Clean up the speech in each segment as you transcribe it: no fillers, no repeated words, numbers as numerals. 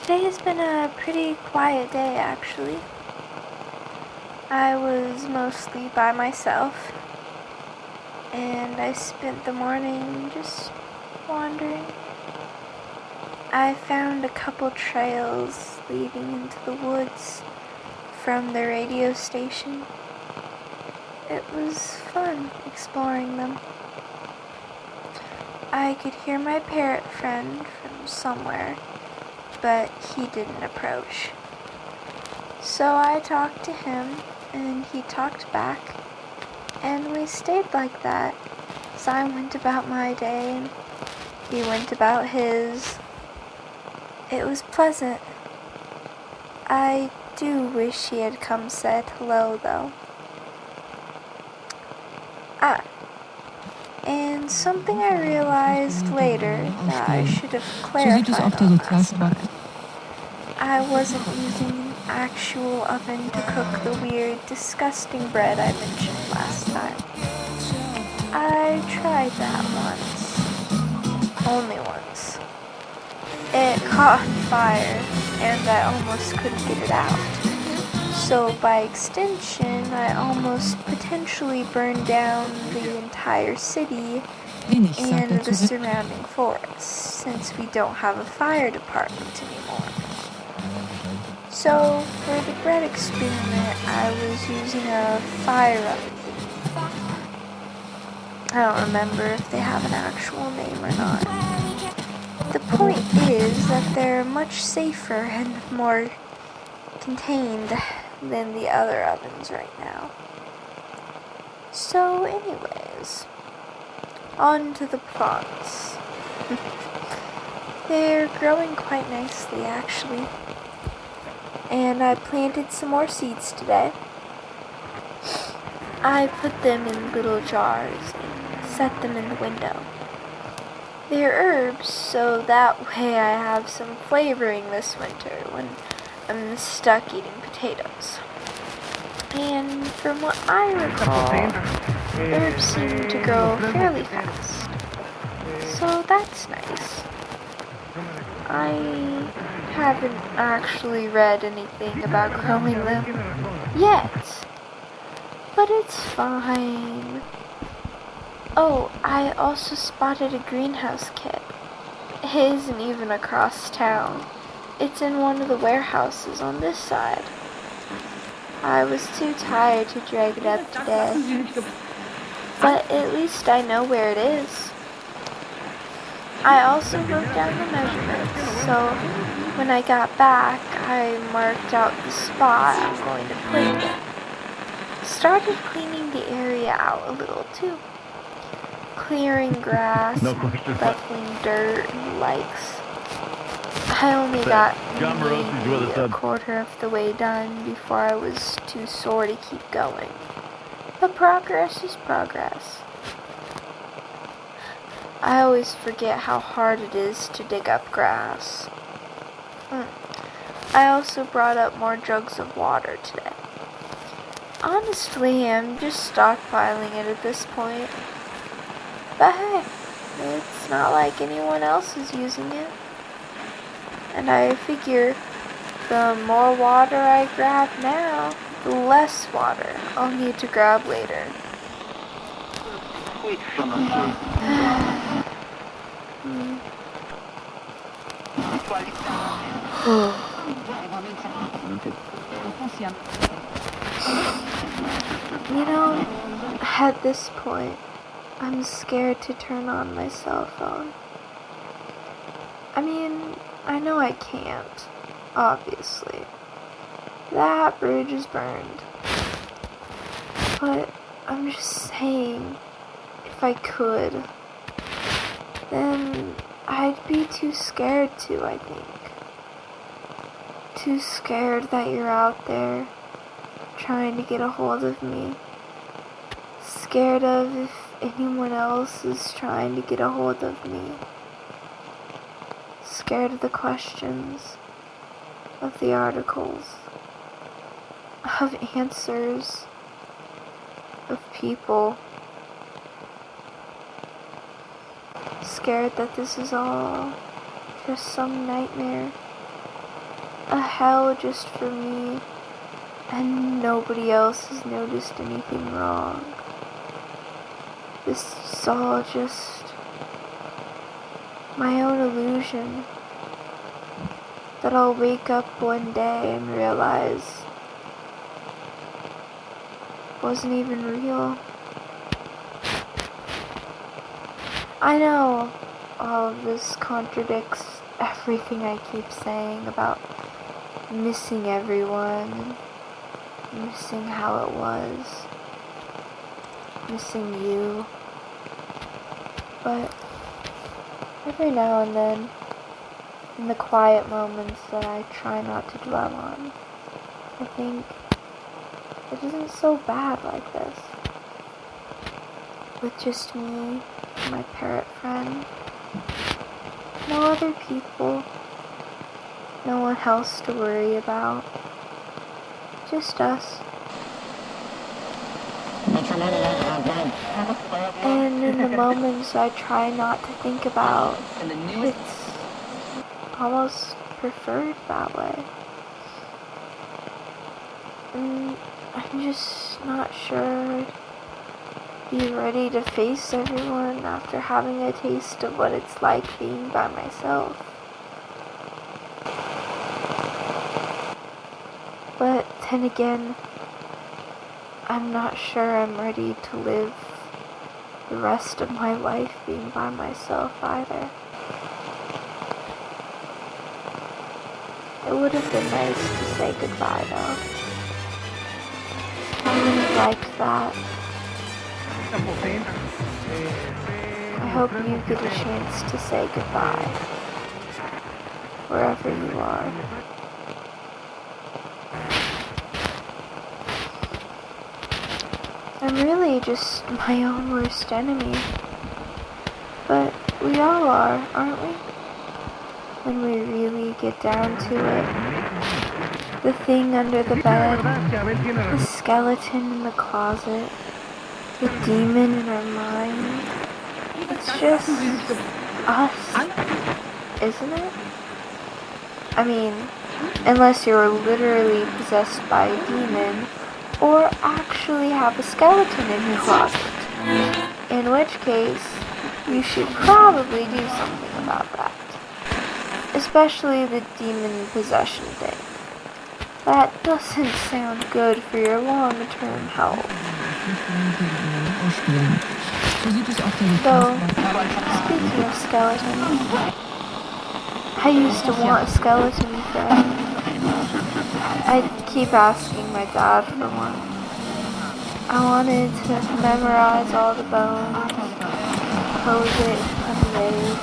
Today has been a pretty quiet day, actually. I was mostly by myself, and I spent the morning just wandering. I found a couple trails leading into the woods from the radio station. It was fun exploring them. I could hear my parrot friend from somewhere, but he didn't approach. So I talked to him, and he talked back, and we stayed like that. So I went about my day, and he went about his. It was pleasant. I do wish he had come said hello, though. And something I realized later that I should have clarified on last time. I wasn't using an actual oven to cook the weird, disgusting bread I mentioned last time. I tried that once. Only once. It caught on fire, and I almost couldn't get it out. So by extension, I almost potentially burned down the entire city and the surrounding forests, since we don't have a fire department anymore. So for the bread experiment, I was using a fire oven. I don't remember if they have an actual name or not. The point is that they're much safer and more contained than the other ovens right now. So anyways, on to the plants. They're growing quite nicely, actually. And I planted some more seeds today. I put them in little jars and set them in the window. They're herbs, so that way I have some flavoring this winter when I'm stuck eating potatoes. And from what I recall, herbs seem to grow fairly fast. So that's nice. I haven't actually read anything about growing them yet, but it's fine. Oh, I also spotted a greenhouse kit. It isn't even across town. It's in one of the warehouses on this side. I was too tired to drag it up today, but at least I know where it is. I also wrote down the measurements, so when I got back, I marked out the spot I'm going to plant it. Started cleaning the area out a little too. Clearing grass, leveling dirt and likes. I only got maybe a quarter of the way done before I was too sore to keep going. But progress is progress. I always forget how hard it is to dig up grass. I also brought up more jugs of water today. Honestly, I'm just stockpiling it at this point. But hey, it's not like anyone else is using it. And I figure the more water I grab now, the less water I'll need to grab later. You know, at this point, I'm scared to turn on my cell phone. I mean, I know I can't, obviously. That bridge is burned. But I'm just saying, if I could, then I'd be too scared to, I think. Too scared that you're out there trying to get a hold of me. Scared of if anyone else is trying to get a hold of me. Scared of the questions, of the articles, of answers, of people. Scared that this is all just some nightmare a hell just for me, and nobody else has noticed anything wrong. This is all just my own illusion that I'll wake up one day and realize wasn't even real. I know all of this contradicts everything I keep saying about missing everyone, missing how it was, missing you. But every now and then, in the quiet moments that I try not to dwell on, I think it isn't so bad like this. With just me and my parrot friend. No other people. No one else to worry about. Just us. And in the moments I try not to think about, it's almost preferred that way. And I'm just not sure I'd be ready to face everyone after having a taste of what it's like being by myself. But then again, I'm not sure I'm ready to live the rest of my life being by myself either. It would have been nice to say goodbye though. I would have liked that. I hope you get a chance to say goodbye, wherever you are. I'm really just my own worst enemy. But we all are, aren't we? When we really get down to it. The thing under the bed, the skeleton in the closet, the demon in our mind. It's just us, isn't it? I mean, unless you're literally possessed by a demon, or actually have a skeleton in your closet. In which case, you should probably do something about that. Especially the demon possession thing. That doesn't sound good for your long-term health. Though, speaking of skeletons, I used to want a skeleton friend. I'd keep asking my dad for one. I wanted to memorize all the bones, pose it in ways.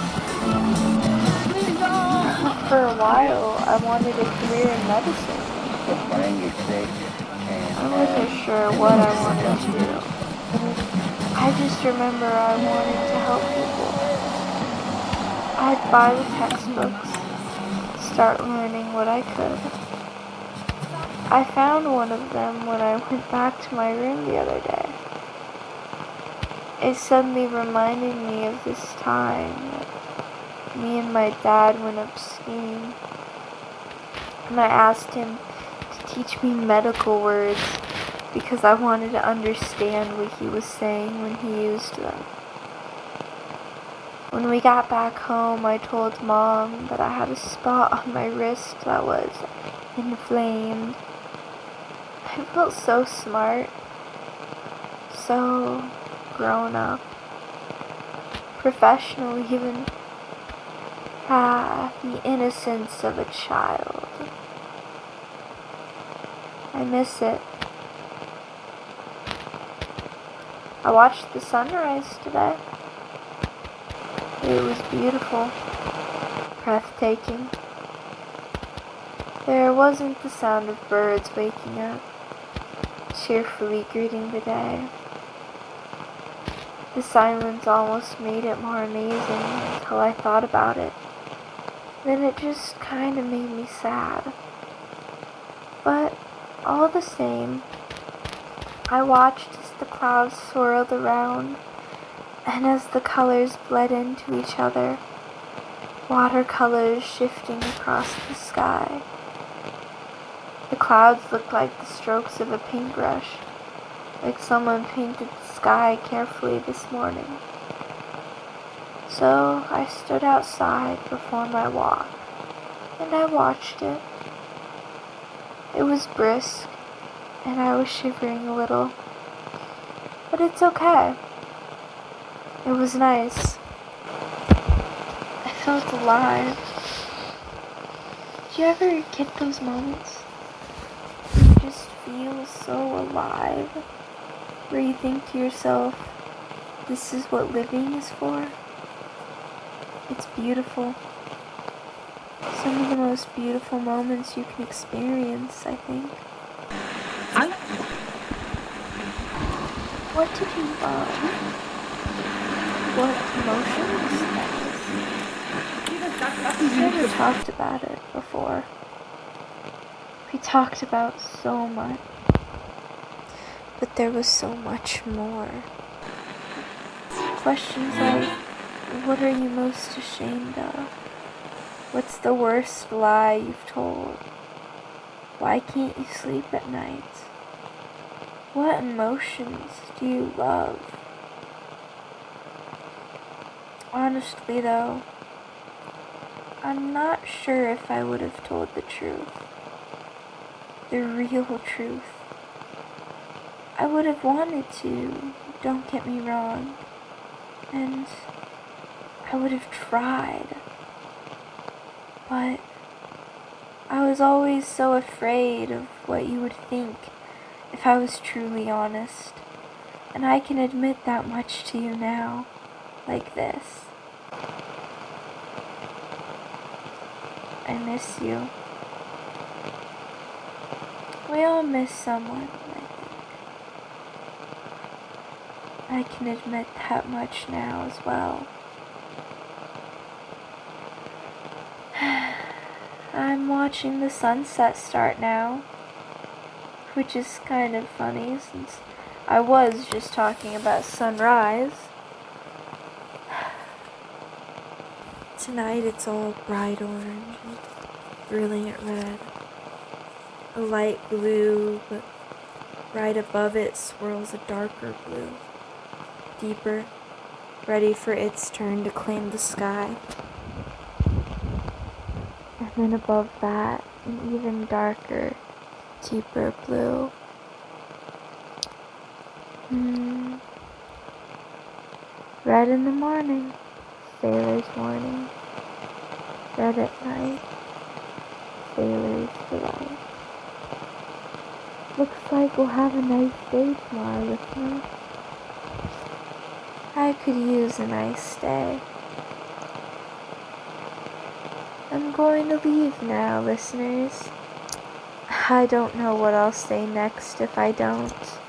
For a while, I wanted a career in medicine. I wasn't sure what I wanted to do. I just remember I wanted to help people. I'd buy the textbooks, start learning what I could. I found one of them when I went back to my room the other day. It suddenly reminded me of this time that me and my dad went up skiing. And I asked him to teach me medical words because I wanted to understand what he was saying when he used them. When we got back home, I told Mom that I had a spot on my wrist that was inflamed. I felt so smart, so grown up, professional even, the innocence of a child. I miss it. I watched the sunrise today. It was beautiful, breathtaking. There wasn't the sound of birds waking up, cheerfully greeting the day. The silence almost made it more amazing until I thought about it. Then it just kind of made me sad. But all the same, I watched as the clouds swirled around, and as the colors bled into each other, watercolors shifting across the sky, clouds looked like the strokes of a paintbrush, like someone painted the sky carefully this morning. So I stood outside before my walk, and I watched it. It was brisk, and I was shivering a little, but it's okay. It was nice. I felt alive. Do you ever get those moments where you just feel so alive, where you think to yourself, this is what living is for? It's beautiful. Some of the most beautiful moments you can experience, I think. What did you what emotions that was? We never talked about it before. We talked about so much, but there was so much more. Questions like, what are you most ashamed of? What's the worst lie you've told? Why can't you sleep at night? What emotions do you love? Honestly though, I'm not sure if I would have told the truth. The real truth. I would have wanted to, don't get me wrong, and I would have tried, but I was always so afraid of what you would think if I was truly honest, and I can admit that much to you now, like this. I miss you. We all miss someone, I think. I can admit that much now as well. I'm watching the sunset start now, which is kind of funny since I was just talking about sunrise. Tonight it's all bright orange and brilliant red. A light blue, but right above it swirls a darker blue, deeper, ready for its turn to claim the sky. And then above that, an even darker, deeper blue. Red in the morning, sailor's morning. Red at night, sailor's delight. Looks like we'll have a nice day tomorrow, listeners. I could use a nice day. I'm going to leave now, listeners. I don't know what I'll say next if I don't.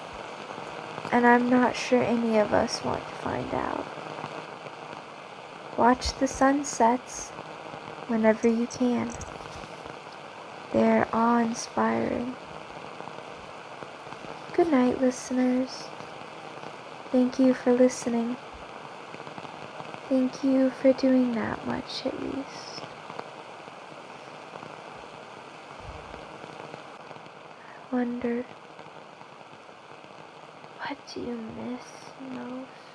And I'm not sure any of us want to find out. Watch the sunsets whenever you can. They're awe-inspiring. Good night, listeners. Thank you for listening. Thank you for doing that much, at least. I wonder, what do you miss most?